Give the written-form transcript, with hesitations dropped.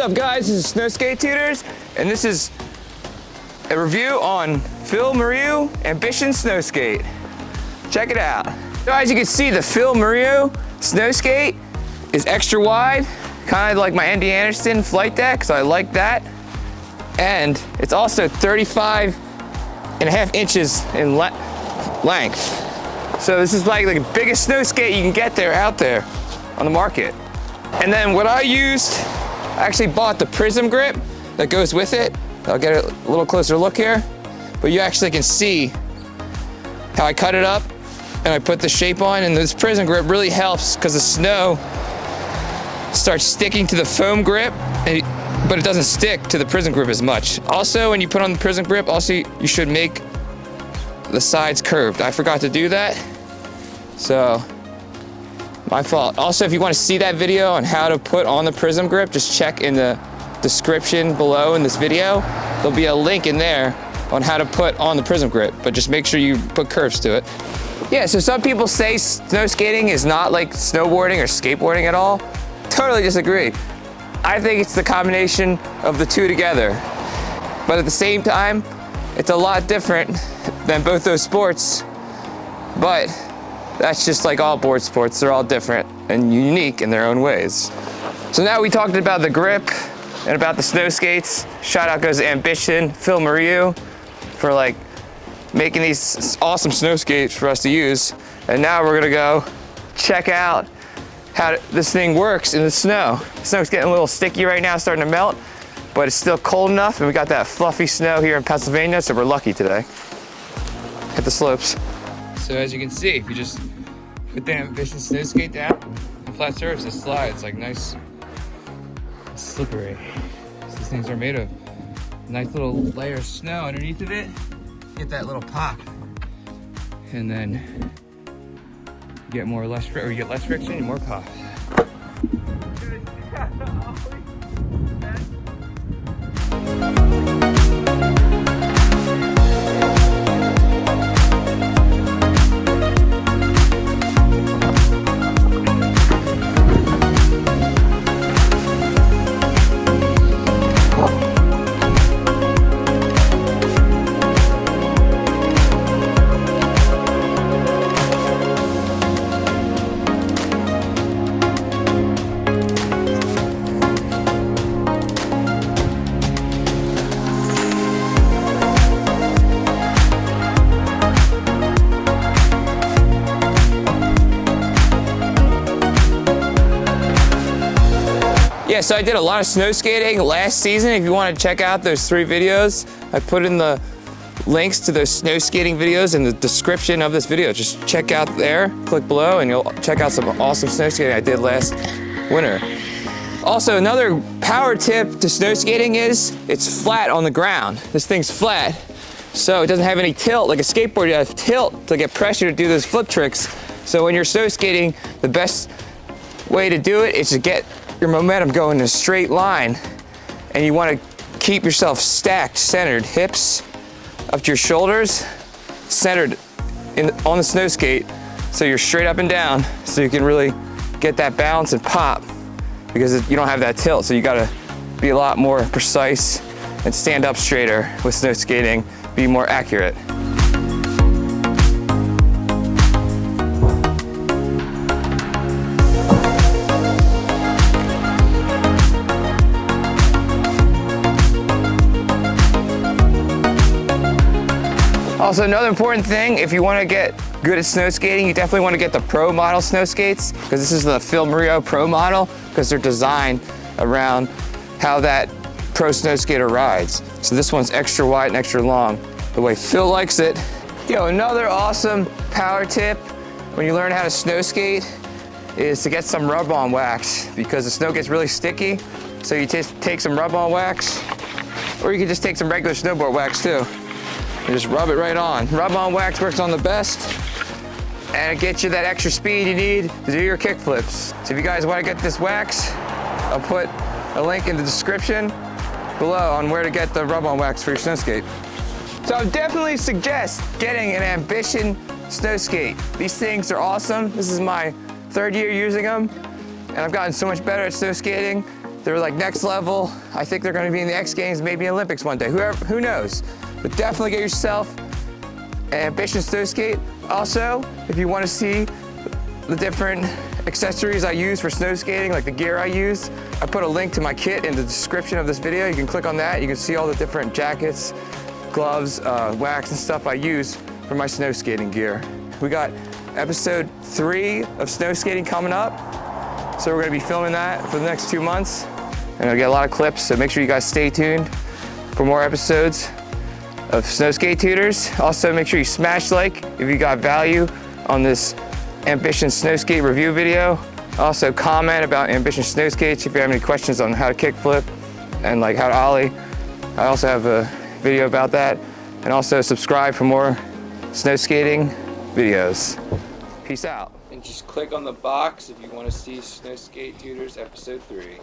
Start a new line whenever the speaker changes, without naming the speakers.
up, guys? This is Snowskate Tutors, and this is a review on Phil Moreau Ambition Snowskate. Check it out. So as you can see, the Phil Moreau Snowskate is extra wide, kind of like my Andy Anderson flight deck, so I like that. And it's also 35.5 inches in length. So this is like the biggest snowskate you can get out there on the market. And then what I used, I actually bought the prism grip that goes with it. I'll get a little closer look here, but you actually can see how I cut it up and I put the shape on, and this prism grip really helps because the snow starts sticking to the foam grip, but it doesn't stick to the prism grip as much. Also, when you put on the prism grip, also you should make the sides curved. I forgot to do that, so my fault. Also, if you want to see that video on how to put on the prism grip, just check in the description below in this video. There'll be a link in there on how to put on the prism grip, but just make sure you put curves to it. Yeah, so some people say snow skating is not like snowboarding or skateboarding at all. Totally disagree. I think it's the combination of the two together. But at the same time, it's a lot different than both those sports. But that's just like all board sports. They're all different and unique in their own ways. So now we talked about the grip and about the snow skates. Shout out goes to Ambition, Phil Moreau, for like making these awesome snow skates for us to use. And now we're gonna go check out how this thing works in the snow. The snow's getting a little sticky right now, starting to melt, but it's still cold enough, and we got that fluffy snow here in Pennsylvania, so we're lucky today. Hit the slopes. So as you can see, if you just put the Ambition snow skate down, on flat surface, it slides like nice, slippery. So these things are made of a nice little layer of snow underneath of it. Get that little pop, and then you get less friction and more pop. Yeah, so I did a lot of snow skating last season. If you want to check out those 3 videos, I put in the links to those snow skating videos in the description of this video. Just check out there, click below, and you'll check out some awesome snow skating I did last winter. Also, another power tip to snow skating is it's flat on the ground. This thing's flat, so it doesn't have any tilt. Like a skateboard, you have tilt to get pressure to do those flip tricks. So when you're snow skating, the best way to do it is to get your momentum going in a straight line, and you want to keep yourself stacked, centered, hips up to your shoulders, centered on the snow skate, so you're straight up and down, so you can really get that balance and pop, because you don't have that tilt. So you got to be a lot more precise and stand up straighter with snow skating, be more accurate. Also, another important thing, if you want to get good at snow skating, you definitely want to get the Pro Model Snowskates, because this is the Phil Moreau Pro Model, because they're designed around how that pro snow skater rides. So this one's extra wide and extra long, the way Phil likes it. Another awesome power tip when you learn how to snow skate is to get some rub-on wax, because the snow gets really sticky. So you take some rub-on wax, or you can just take some regular snowboard wax too. And just rub it right on. Rub-on wax works on the best, and it gets you that extra speed you need to do your kick flips. So if you guys want to get this wax, I'll put a link in the description below on where to get the rub-on wax for your snow skate. So I would definitely suggest getting an Ambition Snowskate. These things are awesome. This is my 3rd year using them, and I've gotten so much better at snow skating. They're like next level. I think they're gonna be in the X Games, maybe Olympics one day, who knows? But definitely get yourself an Ambition Snowskate. Also, if you wanna see the different accessories I use for snow skating, like the gear I use, I put a link to my kit in the description of this video. You can click on that. You can see all the different jackets, gloves, wax and stuff I use for my snow skating gear. We got episode 3 of snow skating coming up. So we're gonna be filming that for the next 2 months. And I'll get a lot of clips, so make sure you guys stay tuned for more episodes of Snow Skate Tutors. Also, make sure you smash like if you got value on this Ambition Snowskate review video. Also, comment about Ambition Snowskates if you have any questions on how to kickflip and like how to ollie. I also have a video about that. And also subscribe for more snow skating videos. Peace out. And just click on the box if you want to see Snow Skate Tutors episode 3.